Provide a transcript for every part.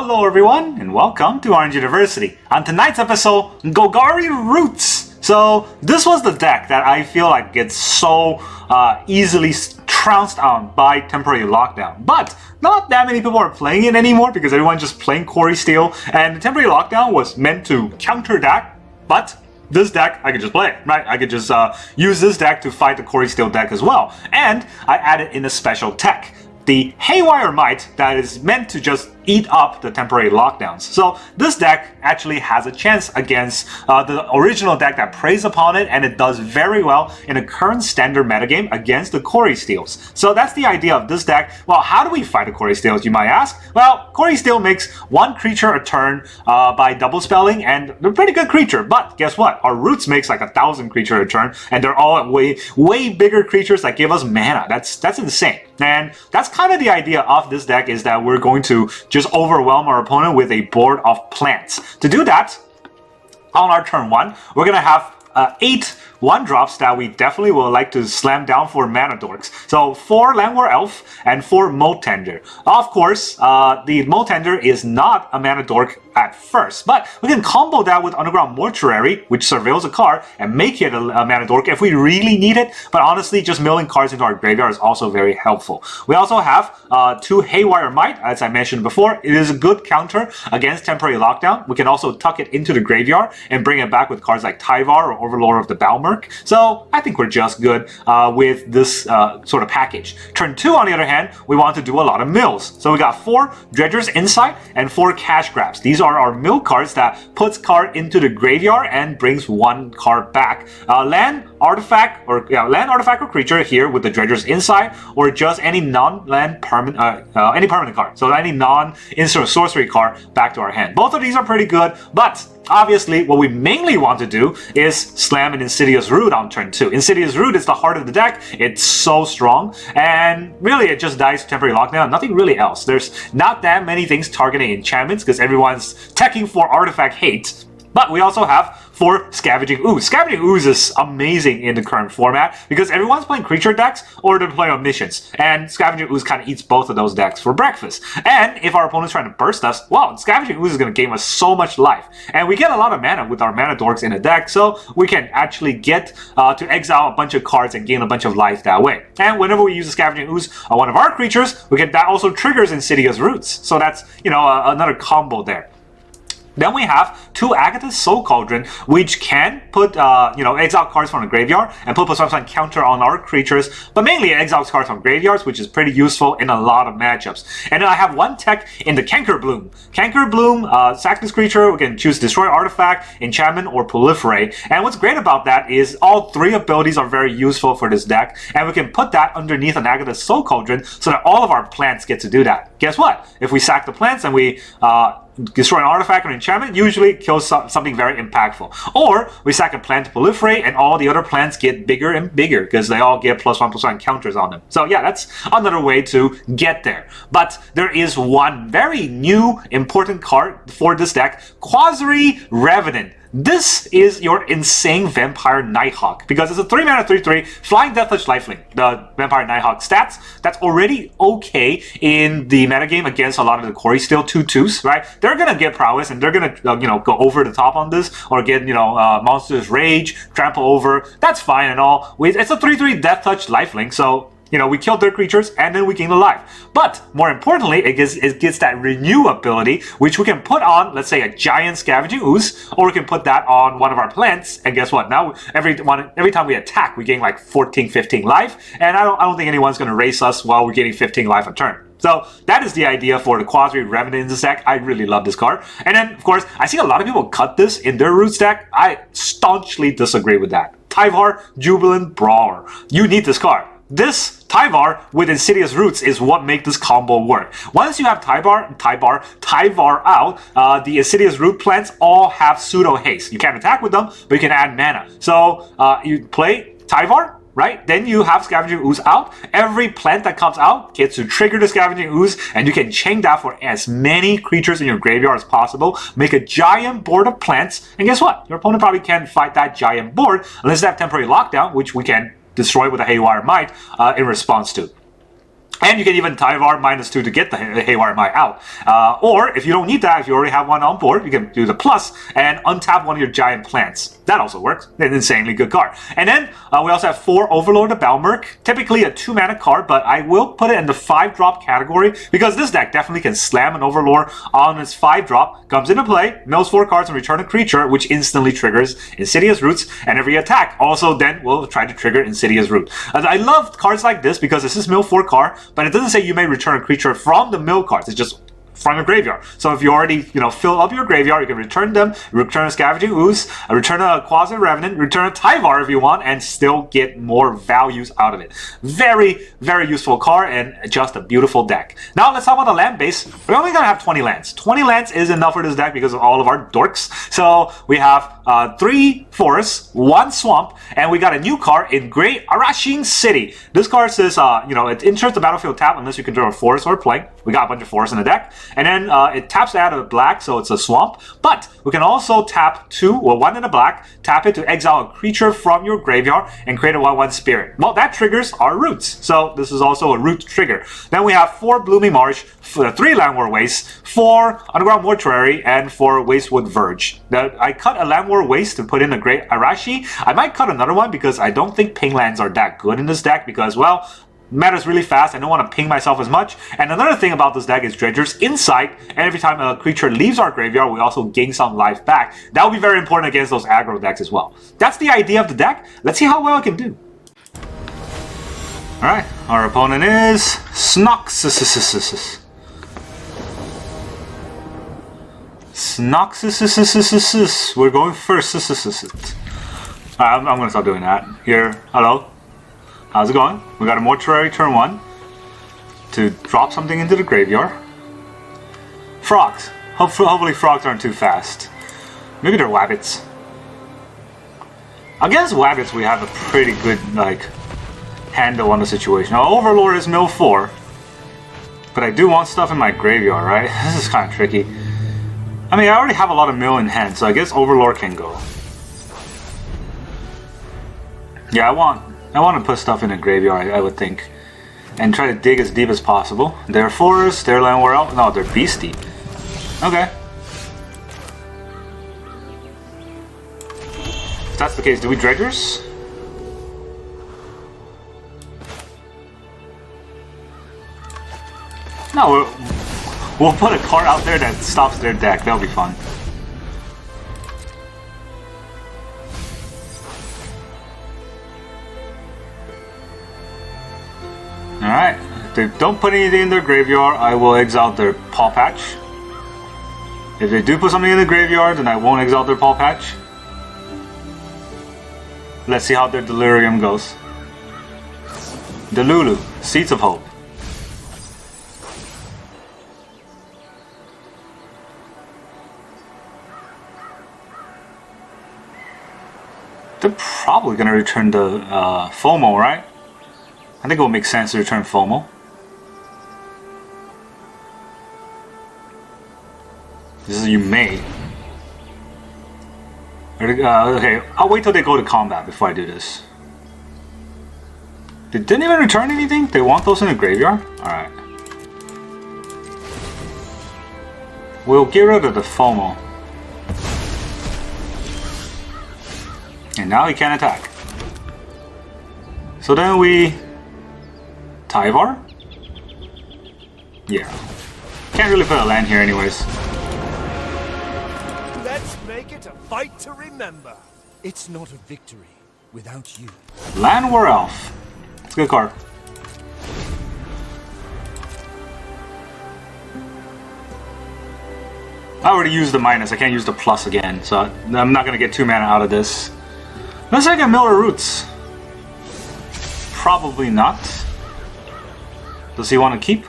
Hello everyone, and welcome to Orange University. On tonight's episode, Golgari Roots. So this was the deck that I feel like gets so easily trounced on by Temporary Lockdown. But not that many people are playing it anymore because everyone's just playing Quarry Steel. And Temporary Lockdown was meant to counter that, but this deck, I could just play, right? I could just use this deck to fight the Quarry Steel deck as well. And I added in a special tech, the Haywire Mite, that is meant to just eat up the temporary lockdowns. So this deck actually has a chance against the original deck that preys upon it, and it does very well in the current standard metagame against the Quarry Steels. So that's the idea of this deck. Well, how do we fight the Quarry Steels, you might ask? Well, Quarry Steel makes one creature a turn by double spelling, and they're a pretty good creature. But guess what? Our Roots makes like 1,000 creature a turn, and they're all way bigger creatures that give us mana. That's insane. And that's kind of the idea of this deck, is that we're going to just overwhelm our opponent with a board of plants. To do that, on our turn 1, we're going to have 8 1-drops that we definitely would like to slam down for mana dorks. So 4 Llanowar Elves and 4 Molt Tender. Of course, the Molt Tender is not a mana dork at first, but we can combo that with Underground Mortuary, which surveils a card, and make it a mana dork if we really need it. But honestly, just milling cards into our graveyard is also very helpful. We also have 2 Haywire Mite, as I mentioned before. It is a good counter against Temporary Lockdown. We can also tuck it into the graveyard and bring it back with cards like Tyvar or Overlord of the Balemurk. So I think we're just good with this sort of package. Turn 2, on the other hand, we want to do a lot of mills. So we got 4 Dredger's Insight and 4 Cash Grabs. These are our mill cards that puts card into the graveyard and brings 1 card back. Land artifact or creature here with the Dredger's Insight, or just any non-land permanent, any permanent card. So any non-instant sorcery card back to our hand. Both of these are pretty good, but obviously, what we mainly want to do is slam an Insidious Root on turn 2. Insidious Root is the heart of the deck. It's so strong, and really it just dies to Temporary Lockdown. Nothing really else. There's not that many things targeting enchantments because everyone's teching for artifact hate. But we also have 4 Scavenging Ooze. Scavenging Ooze is amazing in the current format because everyone's playing creature decks or they're playing omniscience. And Scavenging Ooze kind of eats both of those decks for breakfast. And if our opponent's trying to burst us, well, Scavenging Ooze is going to gain us so much life. And we get a lot of mana with our mana dorks in the deck, so we can actually get to exile a bunch of cards and gain a bunch of life that way. And whenever we use a Scavenging Ooze on one of our creatures, that also triggers Insidious Roots. So that's, another combo there. Then we have 2 Agatha's Soul Cauldron, which can put, exile cards from the graveyard and put +1 counter on our creatures, but mainly it exiles cards from graveyards, which is pretty useful in a lot of matchups. And then I have 1 tech in the Cankerbloom. Cankerbloom, sack this creature, we can choose Destroy Artifact, Enchantment, or Proliferate. And what's great about that is all 3 abilities are very useful for this deck, and we can put that underneath an Agatha's Soul Cauldron so that all of our plants get to do that. Guess what? If we sack the plants and we destroy an artifact or an enchantment, usually kills something very impactful. Or we sack a plant to proliferate and all the other plants get bigger and bigger because they all get +1/+1 counters on them. So yeah, that's another way to get there. But there is one very new important card for this deck, Quasari Revenant. This is your insane Vampire Nighthawk, because it's a 3-mana 3/3 Flying Deathtouch Lifelink. The Vampire Nighthawk stats, that's already okay in the metagame against a lot of the Quarry Steel 2/2s, right? They're gonna get prowess and they're gonna go over the top on this, or get Monster's Rage, trample over. That's fine and all. It's a 3/3 Deathtouch Lifelink, so we killed their creatures and then we gain the life. But more importantly, it gets that renew ability, which we can put on, let's say, a giant Scavenging Ooze, or we can put that on one of our plants. And guess what? Now every time we attack, we gain like 14, 15 life. And I don't think anyone's going to race us while we're getting 15 life a turn. So that is the idea for the Quasari Revenant in this deck. I really love this card. And then, of course, I see a lot of people cut this in their Roots deck. I staunchly disagree with that. Tyvar Jubilant Brawler. You need this card. This Tyvar with Insidious Roots is what makes this combo work. Once you have Tyvar out, the Insidious Root plants all have pseudo haste. You can't attack with them, but you can add mana. So you play Tyvar, right? Then you have Scavenging Ooze out. Every plant that comes out gets to trigger the Scavenging Ooze, and you can chain that for as many creatures in your graveyard as possible. Make a giant board of plants, and guess what? Your opponent probably can't fight that giant board unless they have Temporary Lockdown, which we can destroy with a Haywire Mite in response to. And you can even Haywire -2 to get the Haywire Mite out. Or if you don't need that, if you already have one on board, you can do the plus and untap one of your giant plants. That also works. An insanely good card. And then we also have 4 Overlord of Balemurk. Typically a 2-mana card, but I will put it in the 5-drop category because this deck definitely can slam an Overlord on its 5-drop. Comes into play, mills 4 cards and return a creature, which instantly triggers Insidious Roots, and every attack also then will try to trigger Insidious Root. I love cards like this because this is mill 4 card, but it doesn't say you may return a creature from the mill cards. It's just from your graveyard. So if you already, fill up your graveyard, you can return them, return a Scavenging Ooze, return a Quasi Revenant, return a Tyvar if you want, and still get more values out of it. Very, very useful card and just a beautiful deck. Now let's talk about the land base. We're only going to have 20 lands. 20 lands is enough for this deck because of all of our dorks. So we have 3 forests, 1 swamp, and we got a new card in Great Arashin City. This card says, it enters the battlefield tap unless you control a forest or a plague. We got a bunch of forests in the deck. And then it taps out of the black, so it's a swamp. But we can also tap 1 in the black, tap it to exile a creature from your graveyard and create a 1/1 spirit. Well, that triggers our roots. So this is also a root trigger. Then we have 4 Blooming Marsh, 3 Llanowar Wastes, 4 Underground Mortuary, and 4 Wastewood Verge. Now, I cut a Llanowar Waste to put in a Great Arashi. I might cut another one because I don't think ping lands are that good in this deck because, well, matters really fast. I don't want to ping myself as much. And another thing about this deck is Dredger's Insight. And every time a creature leaves our graveyard, we also gain some life back. That will be very important against those aggro decks as well. That's the idea of the deck. Let's see how well it can do. Alright, our opponent is Snoxus. We're going first. I'm going to stop doing that. Here, hello. How's it going? We got a Mortuary turn 1 to drop something into the graveyard. Frogs. Hopefully frogs aren't too fast. Maybe they're wabbits. Against wabbits we have a pretty good handle on the situation. Now Overlord is mill 4. But I do want stuff in my graveyard, right? This is kind of tricky. I mean, I already have a lot of mill in hand, so I guess Overlord can go. Yeah, I want to put stuff in the graveyard, I would think. And try to dig as deep as possible. They're forest, they're Llanowar Elves. No, they're beastie. Okay. If that's the case, do we Dredgers? No, we'll put a card out there that stops their deck. That'll be fun. Alright, if they don't put anything in their graveyard, I will exile their Paw Patch. If they do put something in the graveyard, then I won't exile their Paw Patch. Let's see how their Delirium goes. Delulu, Seeds of Hope. They're probably going to return the FOMO, right? I think it will make sense to return FOMO. This is you may. Okay, I'll wait till they go to combat before I do this. They didn't even return anything? They want those in the graveyard? Alright. We'll get rid of the FOMO. And now he can't attack. So then we... Tyvar? Yeah. Can't really put a land here anyways. Let's make it a fight to remember. It's not a victory without you. Llanowar Elf. It's a good card. I already used the minus, I can't use the plus again, so I'm not going to get 2 mana out of this. Let's take a Miller Roots. Probably not. Does he want to keep?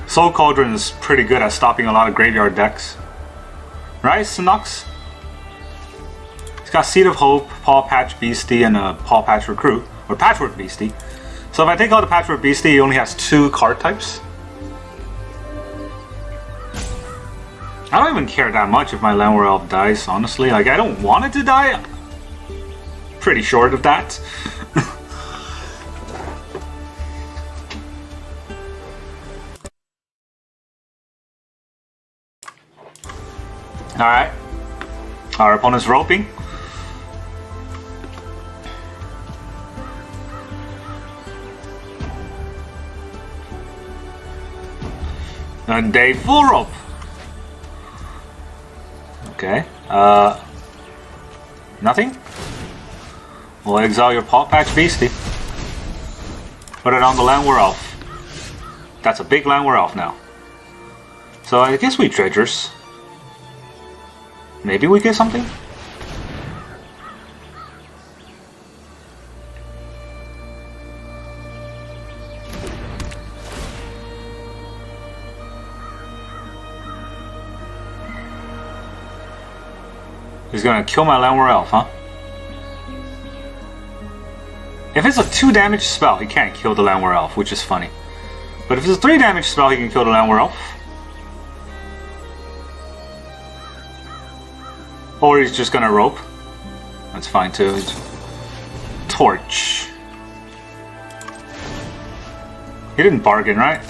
Soul Cauldron is pretty good at stopping a lot of graveyard decks. Right, Sinox? He's got Seed of Hope, Paw Patch Beastie, and a Paw Patch Recruit, or Patchwork Beastie. So if I take out the Patchwork Beastie, he only has 2 card types. I don't even care that much if my Llanowar Elf dies, honestly. Like, I don't want it to die. Pretty short of that. Alright. Our opponent's roping. And they full rope. Okay. Nothing? We'll exile your Paw Patch Beastie. Put it on the Llanowar Elf. That's a big Llanowar Elf now. So I guess we Dredgers. Maybe we get something? He's gonna kill my Llanowar Elf, huh? If it's a 2 damage spell, he can't kill the Llanowar Elf, which is funny. But if it's a 3 damage spell, he can kill the Llanowar Elf. Or he's just gonna rope. That's fine too. Torch. He didn't bargain, right?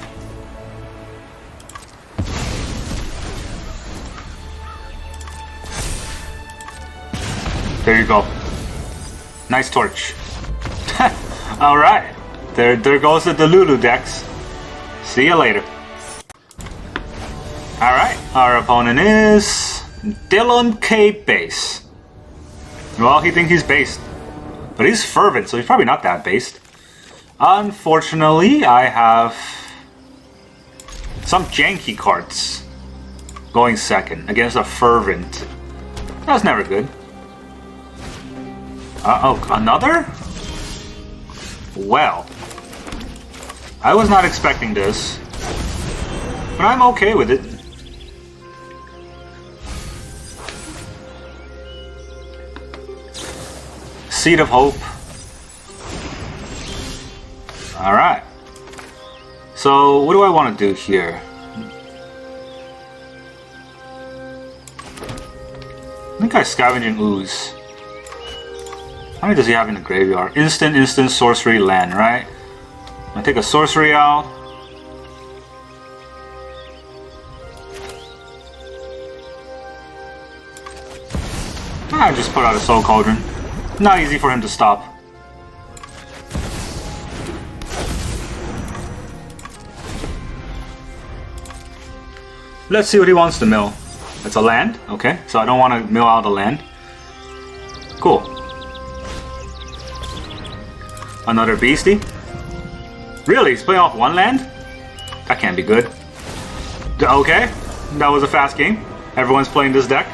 There you go. Nice torch. Alright. There goes the Delulu decks. See you later. Alright. Our opponent is Dylan K. Base. Well, he thinks he's based. But he's fervent, so he's probably not that based. Unfortunately, I have some janky cards going second against a fervent. That's never good. Uh-oh, another? Well, I was not expecting this, but I'm okay with it. Seed of Hope. Alright. So, what do I want to do here? I think I scavenge an ooze. How many does he have in the graveyard? Instant, sorcery, land, right? I take a sorcery out. I just put out a Soul Cauldron. Not easy for him to stop. Let's see what he wants to mill. It's a land, okay. So I don't want to mill out the land. Cool. Another beastie? Really? He's playing off one land? That can't be good. Okay, that was a fast game. Everyone's playing this deck.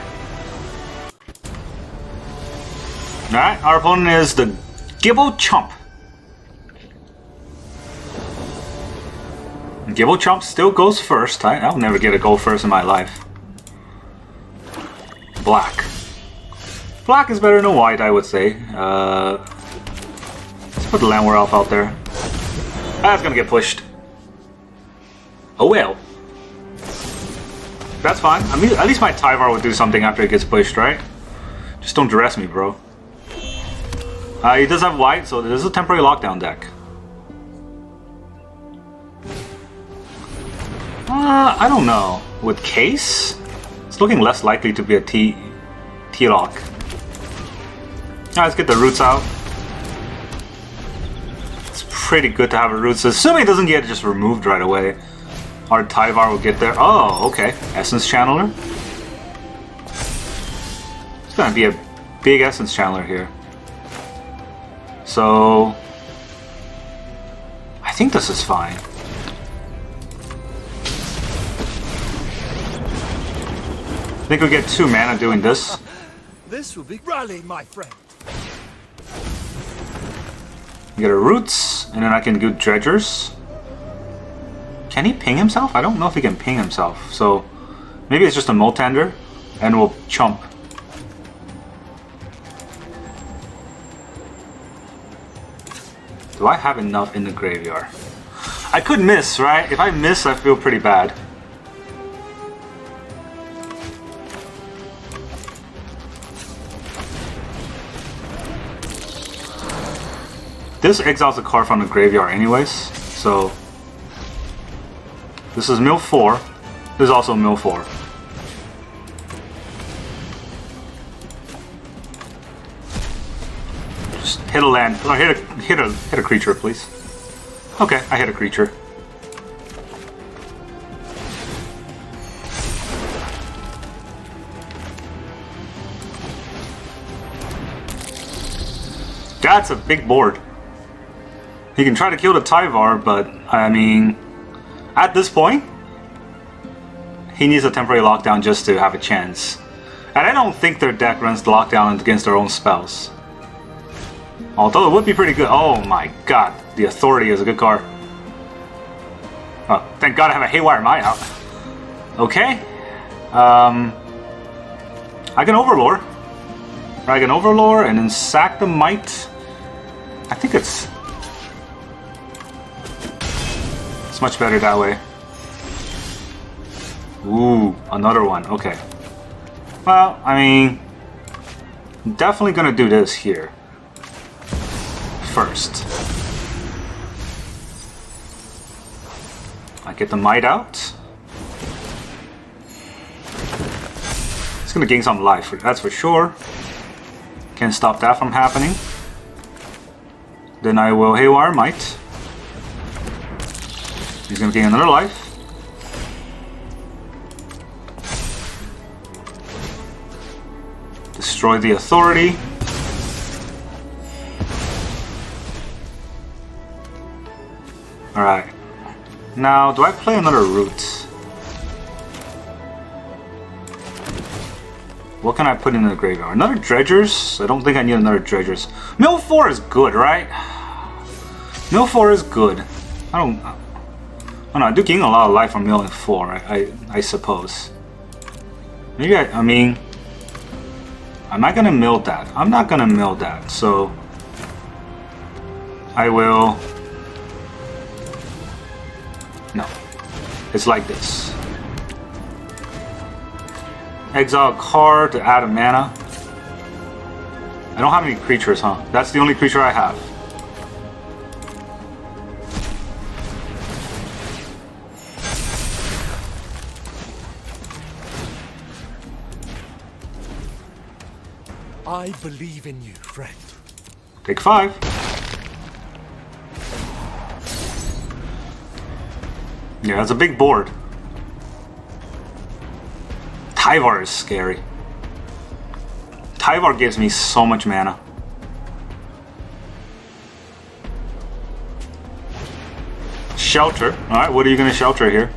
Alright, our opponent is the Gibble Chump. Gibble Chump still goes first. I'll never get a go first in my life. Black. Black is better than white, I would say. Let's put the Llanowar Elf out there. That's gonna get pushed. Oh well. That's fine. I mean, at least my Tyvar would do something after it gets pushed, right? Just don't dress me, bro. He does have white, so this is a temporary lockdown deck. I don't know. With Case? It's looking less likely to be a T-lock. Alright, let's get the roots out. It's pretty good to have a roots, assuming it doesn't get just removed right away. Our Tyvar will get there. Oh, okay. Essence Channeler. It's gonna be a big Essence Channeler here. So I think this is fine. I think we get 2 mana doing this. This will be rally, my friend. Get a roots, and then I can do dredgers. Can he ping himself? I don't know if he can ping himself. So maybe it's just a Molt Tender, and we'll chump. Do I have enough in the graveyard? I could miss, right? If I miss, I feel pretty bad. This exiles a card from the graveyard anyways, so this is mill 4. This is also mill 4. Just hit a land, or hit a creature, please. Okay, I hit a creature. That's a big board. He can try to kill the Tyvar, but I mean, at this point, he needs a temporary lockdown just to have a chance. And I don't think their deck runs lockdown against their own spells. Although it would be pretty good. Oh my god, the Authority is a good card. Oh, thank god I have a Haywire Mite out. Okay. I can Overlord. I can Overlord and then sack the Mite. I think it's much better that way. Ooh, another one. Okay. Well, I mean, I'm definitely gonna do this here first. I get the Mite out. It's gonna gain some life, that's for sure. Can't stop that from happening. Then I will Haywire Mite. He's gonna gain another life. Destroy the Authority. Alright. Now, do I play another Root? What can I put in the graveyard? Another Dredgers? I don't think I need another Dredgers. Mill 4 is good, right? Mill 4 is good. I don't know, I do gain a lot of life from milling 4, I suppose. Maybe I mean, am I gonna mill that? I'm not gonna mill that, so I will. No, it's like this. Exile a card to add a mana. I don't have any creatures, huh? That's the only creature I have. I believe in you, friend. Take 5. Yeah, that's a big board. Tyvar is scary. Tyvar gives me so much mana. Shelter. Alright, what are you going to shelter here?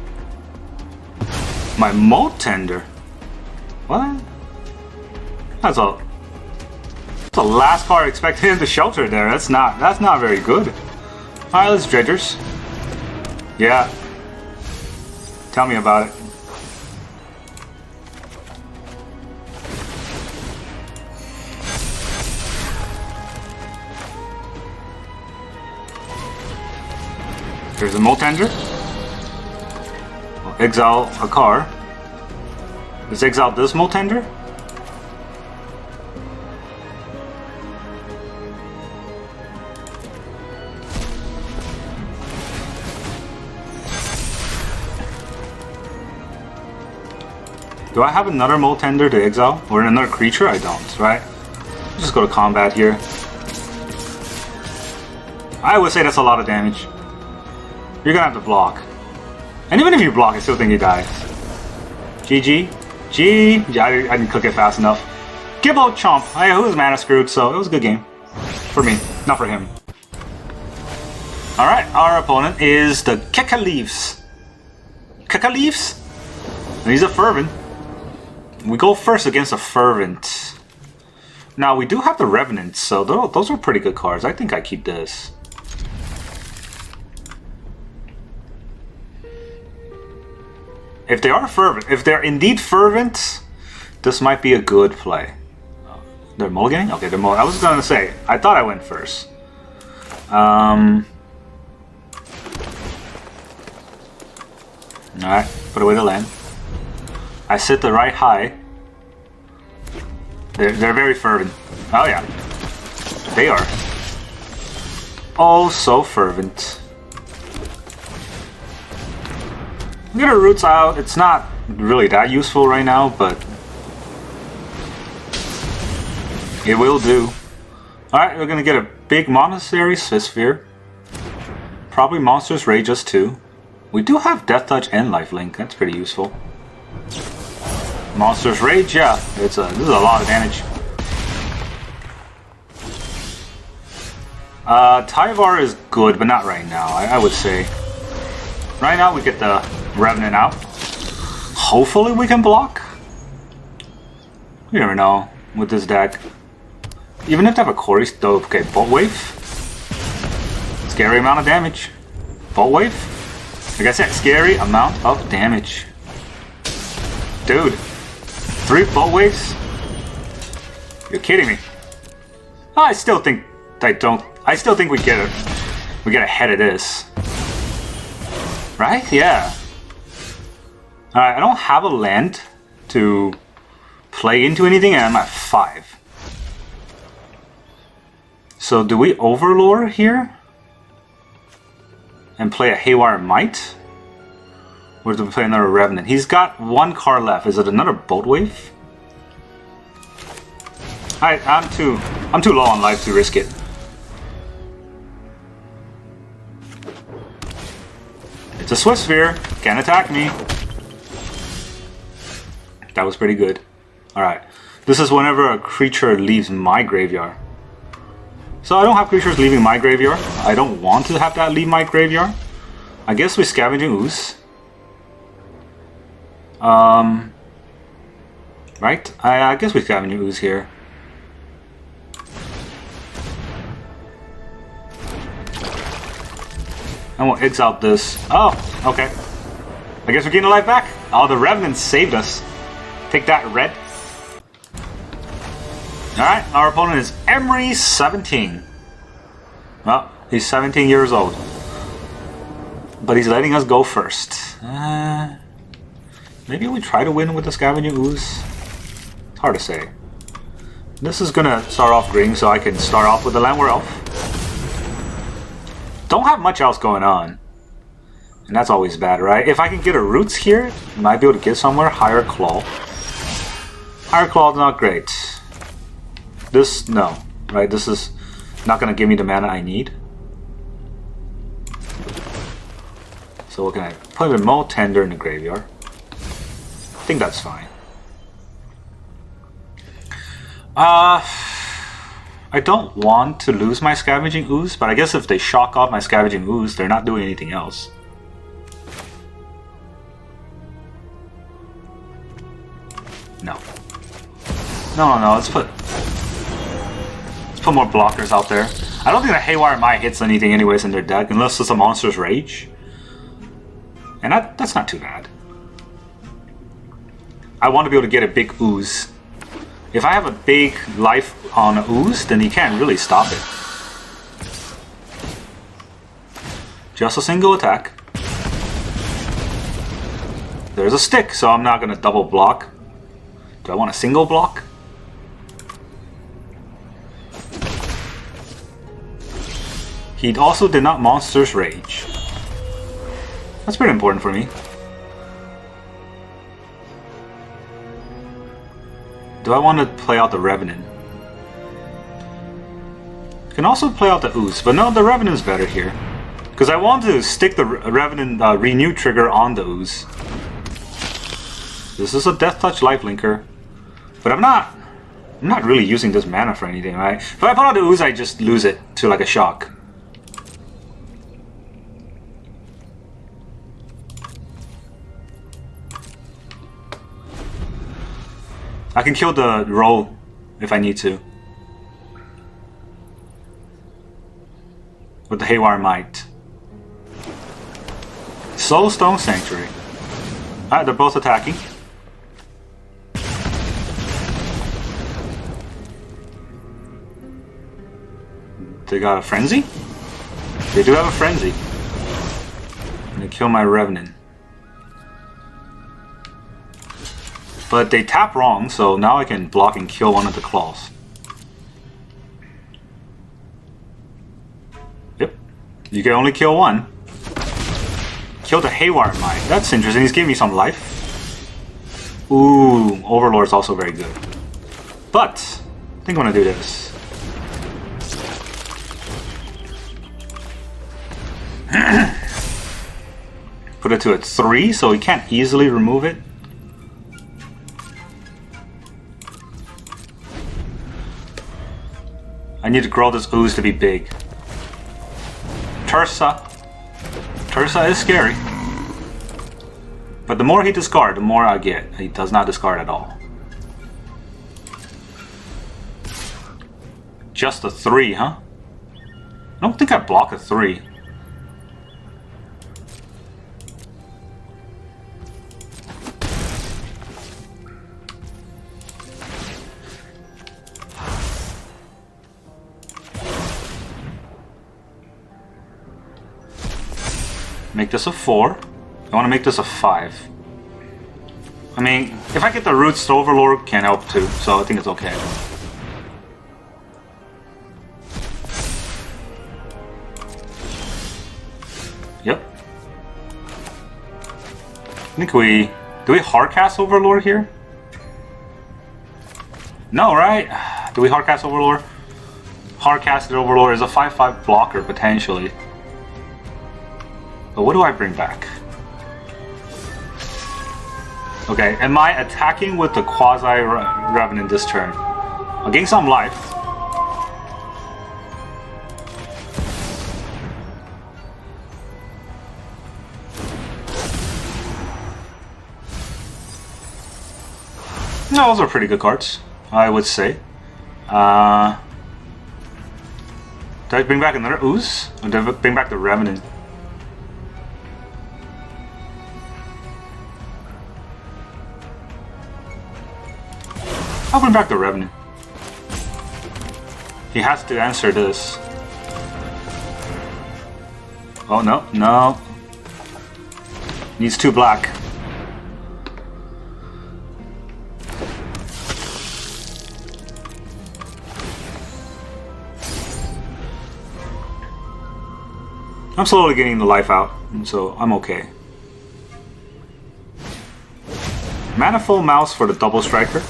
My Molt Tender. What? That's the last card I expected him to shelter there. That's not very good. Alright, let's Dredgers. Yeah. Tell me about it. There's a Molt Tender. We'll exile a card. Let's exile this Molt Tender. Do I have another Molt Tender to exile? Or another creature? I don't, right? Just go to combat here. I would say that's a lot of damage. You're gonna have to block. And even if you block, I still think he dies. GG. G. Yeah, I didn't click it fast enough. Gibbo Chomp. I was mana screwed, so it was a good game. For me, not for him. Alright, our opponent is the Kekaleaves. Kekaleaves? And he's a Fervent. We go first against a Fervent. Now, we do have the Revenant, so those are pretty good cards. I think I keep this. If they are Fervent, if they're indeed Fervent, this might be a good play. They're mulliganing? Okay, they're mulliganing. I was gonna say, I thought I went first. Alright, put away the land. I sit the right high. They're very fervent. Oh yeah. They are. oh so fervent. Get our roots out. It's not really that useful right now, but it will do. Alright, we're gonna get a big monastery sphere. Probably monsters rage us too. We do have Death Touch and Lifelink. That's pretty useful. Monsters rage, yeah. This is a lot of damage. Tyvar is good, but not right now, I would say. Right now we get the Revenant out. Hopefully we can block. You never know with this deck. Even if they have a Corey, though, okay, Bolt Wave. Scary amount of damage. Bolt Wave. Like I said, scary amount of damage. Dude. 3 Bolt Waves? You're kidding me. I still think we get ahead of this. Right? Yeah. Alright, I don't have a land to play into anything, and I'm at 5. So do we Overlord here? And play a Haywire Mite? Or do we play another Revenant? He's got 1 card left. Is it another Bolt Wave? I'm too low on life to risk it. It's a Swift Sphere. Can't attack me. That was pretty good. Alright. This is whenever a creature leaves my graveyard. So I don't have creatures leaving my graveyard. I don't want to have that leave my graveyard. I guess we Scavenging Ooze. Right? I guess we Scavenging Ooze here. And we'll exile this. Oh, okay. I guess we're getting a life back. Oh, the Revenant saved us. Take that, red. Alright, our opponent is Emery 17. Well, he's 17 years old. But he's letting us go first. Maybe we try to win with the Scavenging Ooze. It's hard to say. This is gonna start off green, so I can start off with the Llanowar Elf. Don't have much else going on. And that's always bad, right? If I can get a Roots here, I might be able to get somewhere. Higher Claw. Higher Claw is not great. This, no. Right, this is not going to give me the mana I need. So what can I put a Molt Tender in the graveyard? I think that's fine. I don't want to lose my Scavenging Ooze, but I guess if they shock off my Scavenging Ooze, they're not doing anything else. No. No, let's put more blockers out there. I don't think the Haywire Mite hits anything anyways in their deck, unless it's a Monster's Rage. And that's not too bad. I want to be able to get a big Ooze. If I have a big life on an Ooze, then he can't really stop it. Just a single attack. There's a stick, so I'm not going to double block. Do I want a single block? He also did not Monster's Rage. That's pretty important for me. Do I want to play out the Revenant? I can also play out the Ooze, but no, the Revenant's better here. Because I want to stick the Revenant Renew trigger on the Ooze. This is a Death Touch Lifelinker. But I'm not really using this mana for anything, right? If I put out the Ooze, I just lose it to like a shock. I can kill the roll if I need to. With the Haywire Mite. Soulstone Sanctuary. Alright, they're both attacking. They got a Frenzy? They do have a Frenzy. And they kill my Revenant. But they tap wrong, so now I can block and kill one of the claws. Yep. You can only kill one. Kill the Haywire Mite. That's interesting. He's giving me some life. Ooh, Overlord is also very good. But I think I'm gonna do this. Put it to a 3, so he can't easily remove it. I need to grow this ooze to be big. Tursa. Tursa is scary. But the more he discards, the more I get. He does not discard at all. Just a 3, huh? I don't think I block a 3. Make this a 4. I want to make this a 5. I mean, if I get the roots, the Overlord can help too, so I think it's okay. Yep. I think do we hardcast Overlord here? No, right? Do we hardcast Overlord? Hardcasted Overlord is a 5/5 blocker potentially. But what do I bring back? Okay, am I attacking with the Quasi-Revenant this turn? I'll gain some life. No, those are pretty good cards, I would say. Do I bring back another Ooze? Or do I bring back the Revenant? I'll bring back the Revenant. He has to answer this. Oh no, no. Needs 2 black. I'm slowly getting the life out, so I'm okay. Manifold Mouse for the double striker.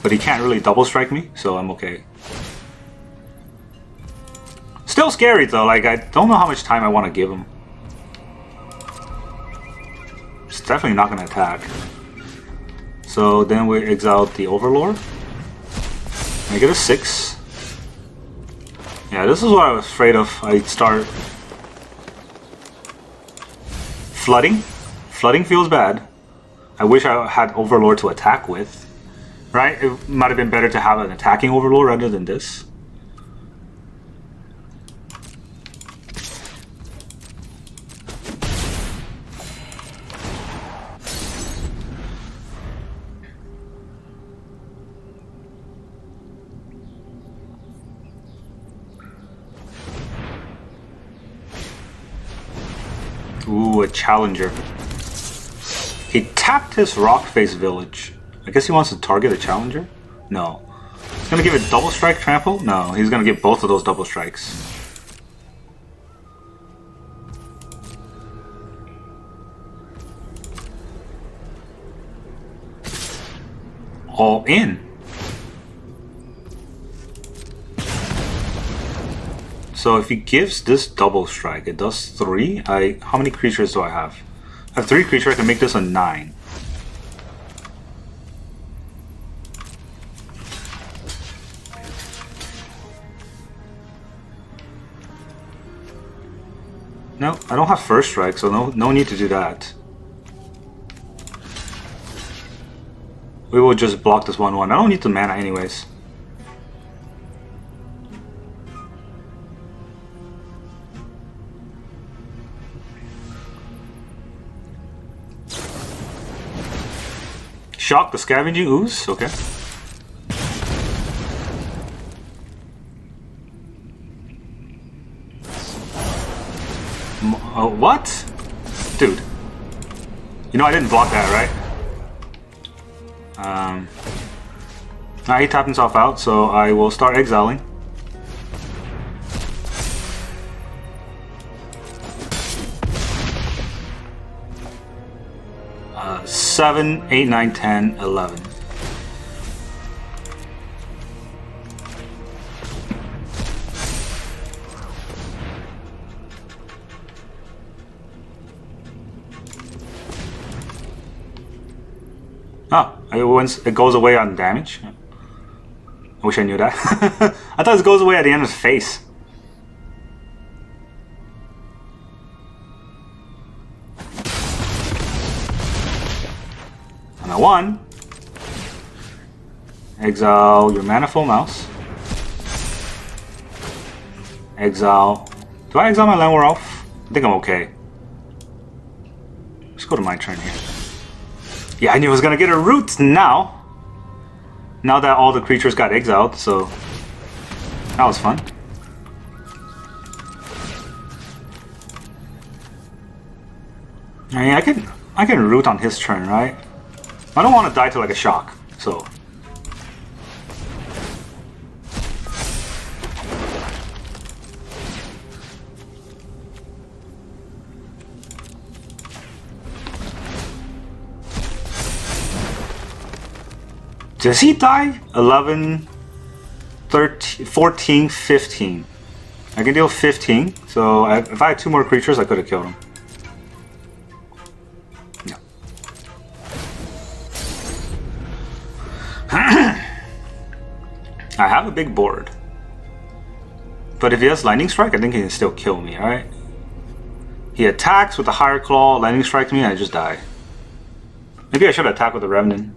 But he can't really double strike me, so I'm okay. Still scary though, like I don't know how much time I want to give him. It's definitely not gonna attack. So then we exile the Overlord. I get a 6. Yeah, this is what I was afraid of. I'd start flooding. Flooding feels bad. I wish I had Overlord to attack with. Right? It might have been better to have an attacking Overlord rather than this. Ooh, a Challenger. He tapped his Rock Face Village. I guess he wants to target a Challenger? No. He's gonna give it double strike trample? No, he's gonna get both of those double strikes. All in. So if he gives this double strike, it does 3. How many creatures do I have? I have 3 creatures, I can make this a 9. No, I don't have first strike, so no need to do that. We will just block this 1/1. I don't need the mana anyways. Shock the Scavenging Ooze, okay. Oh, what? Dude. You know I didn't block that, right? He tapped himself out, so I will start exiling. 7, 8, 9, 10, 11. Oh, it goes away on damage. I wish I knew that. I thought it goes away at the end of his face. And I won. Exile your Manifold Mouse. Exile. Do I exile my Llanowar Elf? I think I'm okay. Let's go to my turn here. Yeah, I knew I was gonna get a root now. Now that all the creatures got exiled, so that was fun. I mean, I can root on his turn, right? I don't want to die to like a shock, so. Does he die? 11, 13, 14, 15. I can deal 15, so if I had 2 more creatures, I could have killed him. Yeah. I have a big board. But if he has Lightning Strike, I think he can still kill me, alright? He attacks with the Higher Claw, Lightning Strikes me, and I just die. Maybe I should attack with the Revenant.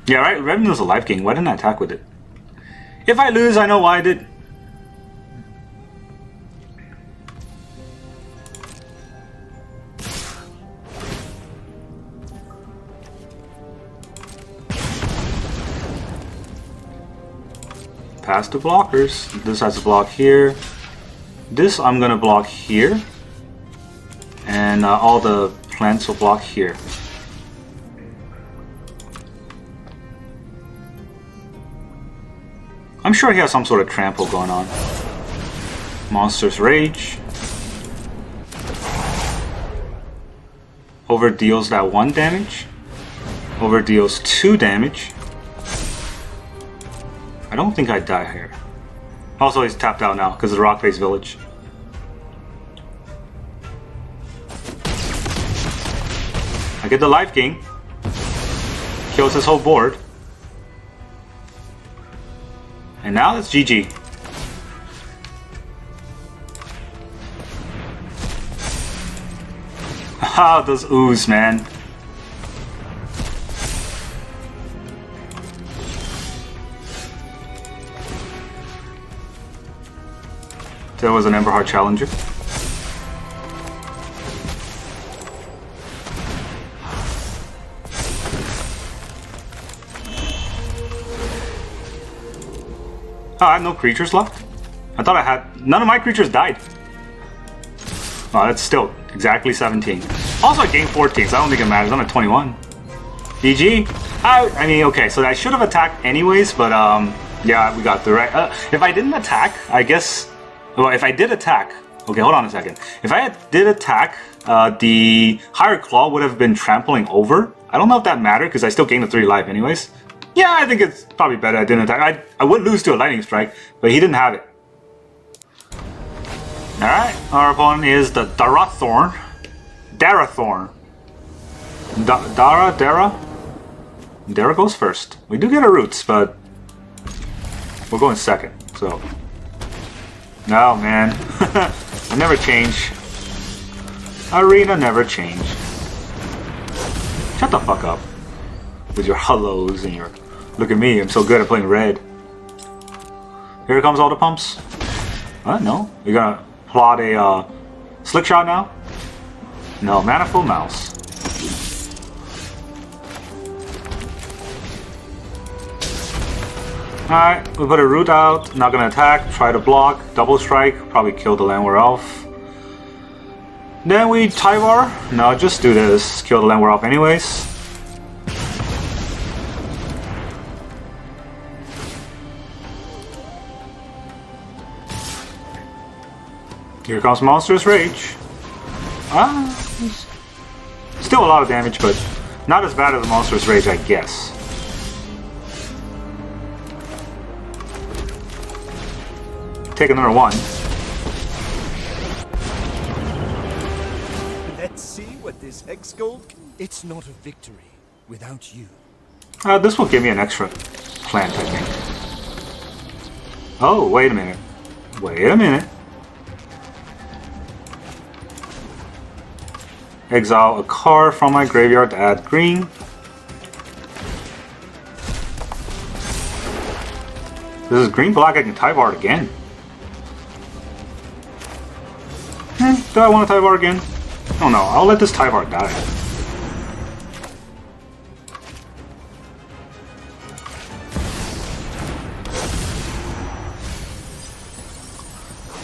Yeah, right? Revenant was a life gain. Why didn't I attack with it? If I lose, I know why I did. Pass the blockers. This has a block here. This I'm gonna block here. And all the plants will block here. I'm sure he has some sort of trample going on. Monster's Rage. Overdeals that 1 damage. Overdeals 2 damage. I don't think I die here. Also, he's tapped out now because of the Rock-based Village. I get the life gain. Kills his whole board. And now it's GG. Ah, those ooze, man. That was an Emberheart Challenger. Oh, I have no creatures left? I thought I had... None of my creatures died. Oh, that's still exactly 17. Also, I gained 14, so I don't think it matters. I'm at 21. GG. I mean, okay, so I should have attacked anyways, but yeah, we got the right... if I didn't attack, I guess... Well, if I did attack... Okay, hold on a second. If I did attack, the Higher Claw would have been trampling over. I don't know if that mattered, because I still gained the 3 life anyways. Yeah, I think it's probably better I didn't attack. I would lose to a Lightning Strike, but he didn't have it. Alright, our opponent is the Darathorn. Dara goes first. We do get our roots, but we're going second, so. No, man. I never change. Arena never change. Shut the fuck up. With your hellos and your... Look at me, I'm so good at playing red. Here comes all the pumps. No. You're gonna plot a slick shot now? No, Manifold Mouse. Alright, we put a root out, not gonna attack, try to block, double strike, probably kill the Llanowar Elf. Then we Tyvar. No, just do this, kill the Llanowar Elf anyways. Here comes Monstrous Rage. Still a lot of damage, but not as bad as the Monstrous Rage, I guess. Take another one. Let's see what this hex gold can. It's not a victory without you. This will give me an extra plant, I think. Oh, wait a minute. Wait a minute. Exile a card from my graveyard to add green. This is green-black, I can Tyvar again. Do I want to Tyvar again? Oh no, I'll let this Tyvar die.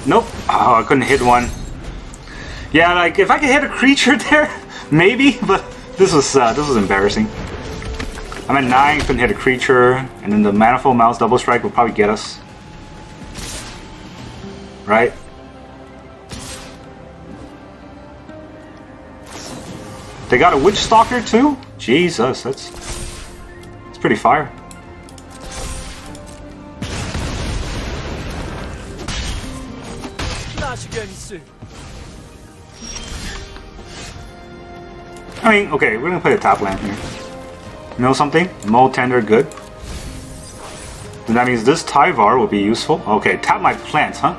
Nope. Oh, I couldn't hit one. Yeah, like if I could hit a creature there, maybe. But this was embarrassing. I'm at 9, couldn't hit a creature, and then the Manifold Mouse double strike will probably get us. Right? They got a Witch Stalker too? Jesus, that's pretty fire. Again soon. I mean, okay, we're gonna play a top land here. You know something? Molt Tender, good. And that means this Tyvar will be useful. Okay, tap my plants, huh?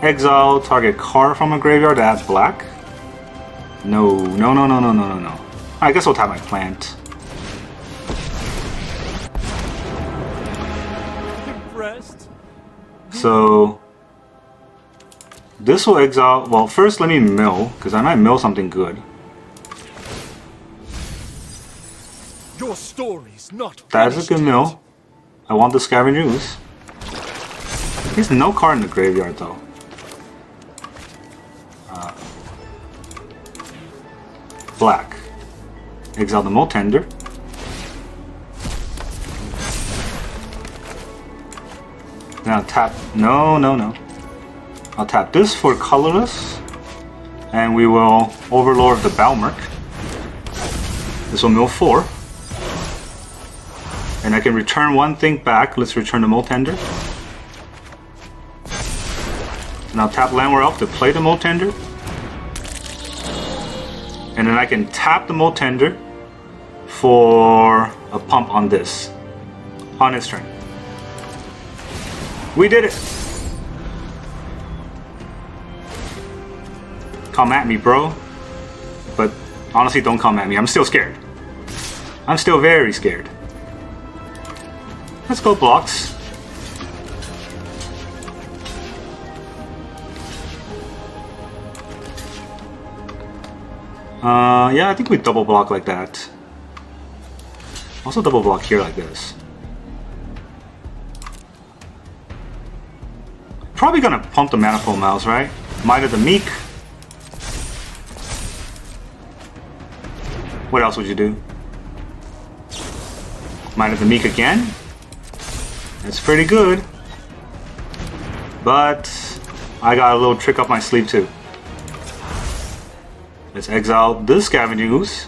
Exile target card from a graveyard, adds black. No. I guess we'll tap my plant. Impressed? So this will exile. Well, first let me mill, because I might mill something good. Your story's not That's a good mill. I want the Scavenger Ooze. There's no card in the graveyard though. Black. Exile the Molt Tender. Now tap. No. I'll tap this for colorless. And we will Overlord the Balemurk. This will mill 4. And I can return one thing back. Let's return the Molt Tender. Now tap Llanowar Elves to play the Molt Tender. And then I can tap the Molt Tender for a pump on this. On his turn. We did it! Come at me, bro. But honestly, don't come at me. I'm still scared. I'm still very scared. Let's go blocks. Yeah, I think we double block like that. Also double block here like this. Probably gonna pump the Manifold Mouse, right? Mite of the Meek. What else would you do? Mite of the Meek again. That's pretty good. But I got a little trick up my sleeve too. Let's exile this Scavenger Ooze.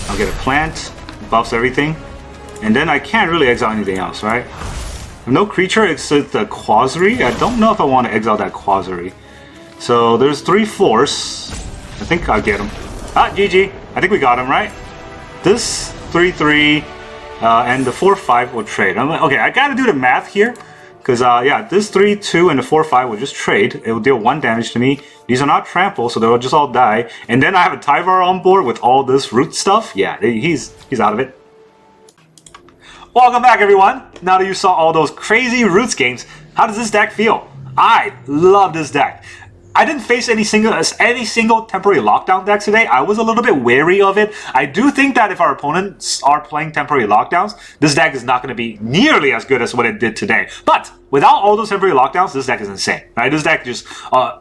I'll get a plant, buffs everything, and then I can't really exile anything else, right? No creature except the Quasari. I don't know if I want to exile that Quasari. So there's 3 force. I think I'll get him. Ah, GG. I think we got him, right? This 3/3 and the 4/5 will trade. I'm like, okay, I gotta do the math here. Because, yeah, this 3/2 and the 4/5 will just trade. It will deal 1 damage to me. These are not trample, so they'll just all die. And then I have a Tyvar on board with all this root stuff. Yeah, he's out of it. Welcome back, everyone. Now that you saw all those crazy Roots games, how does this deck feel? I love this deck. I didn't face any single temporary lockdown decks today. I was a little bit wary of it. I do think that if our opponents are playing temporary lockdowns, this deck is not going to be nearly as good as what it did today. But without all those temporary lockdowns, this deck is insane. Right? This deck just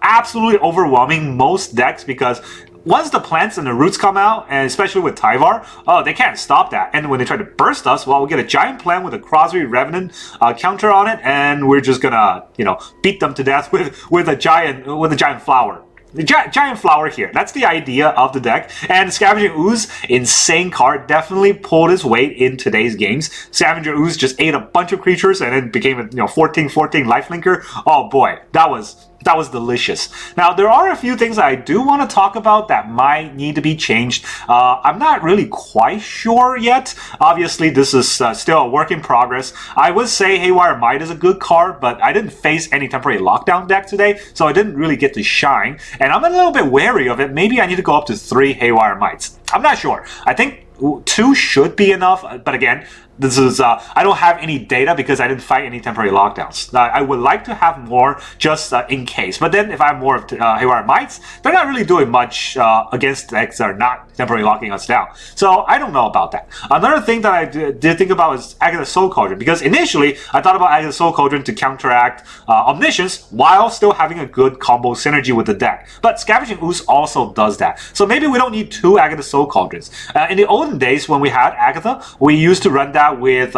absolutely overwhelming most decks because once the plants and the roots come out, and especially with Tyvar, oh, they can't stop that. And when they try to burst us, well, we get a giant plant with a Golgari Revenant counter on it, and we're just gonna, you know, beat them to death with a giant flower. The giant flower here. That's the idea of the deck. And Scavenging Ooze, insane card, definitely pulled his weight in today's games. Scavenger Ooze just ate a bunch of creatures and then became a 14/14 lifelinker. Oh boy, that was delicious. Now, there are a few things that I do want to talk about that might need to be changed. I'm not really quite sure yet. Obviously, this is still a work in progress. I would say Haywire Mite is a good card, but I didn't face any temporary lockdown deck today, so I didn't really get to shine. And I'm a little bit wary of it. Maybe I need to go up to 3 Haywire Mites. I'm not sure. I think 2 should be enough, but again, this is I don't have any data because I didn't fight any temporary lockdowns. I would like to have more just in case. But then if I have more of Haywire Mites, they're not really doing much against decks that are not temporarily locking us down. So I don't know about that. Another thing that I did think about is Agatha Soul Cauldron, because initially I thought about Agatha Soul Cauldron to counteract Omniscience while still having a good combo synergy with the deck. But Scavenging Ooze also does that. So maybe we don't need 2 Agatha Soul Cauldrons. In the olden days when we had Agatha, we used to run that with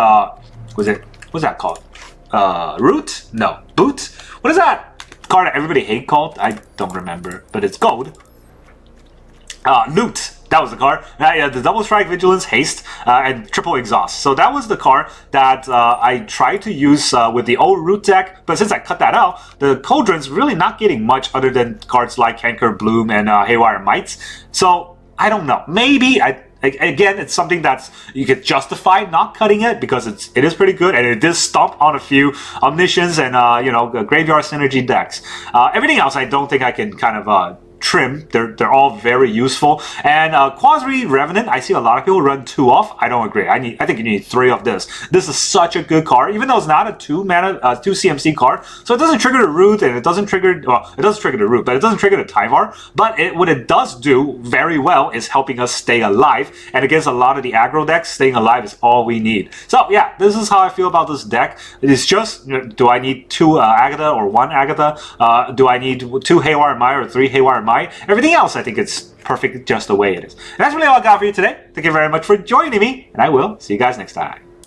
what's that called? Root? No. Boot? What is that card that everybody hate called? I don't remember, but it's gold. Loot. That was the card. Yeah, the double strike, vigilance, haste, and triple exhaust. So that was the card that I tried to use with the old root deck. But since I cut that out, the Cauldron's really not getting much other than cards like Cankerbloom and Haywire Mites. So I don't know. Maybe again, it's something that's you could justify not cutting it because it is pretty good and it does stomp on a few Omniscience and graveyard synergy decks. Everything else, I don't think I can kind of trim. They're all very useful. And Golgari Revenant, I see a lot of people run 2 off. I don't agree. I think you need 3 of this. This is such a good card, even though it's not a 2 CMC card. So it doesn't trigger the root, and it doesn't trigger. Well, it does trigger the root, but it doesn't trigger the Tyvar. But what it does do very well is helping us stay alive. And against a lot of the aggro decks, staying alive is all we need. So yeah, this is how I feel about this deck. It's just, do I need 2 Agatha or 1 Agatha? Do I need 2 Haywire Mite or 3 Haywire Mite? Everything else, I think it's perfect just the way it is. And that's really all I got for you today. Thank you very much for joining me, and I will see you guys next time.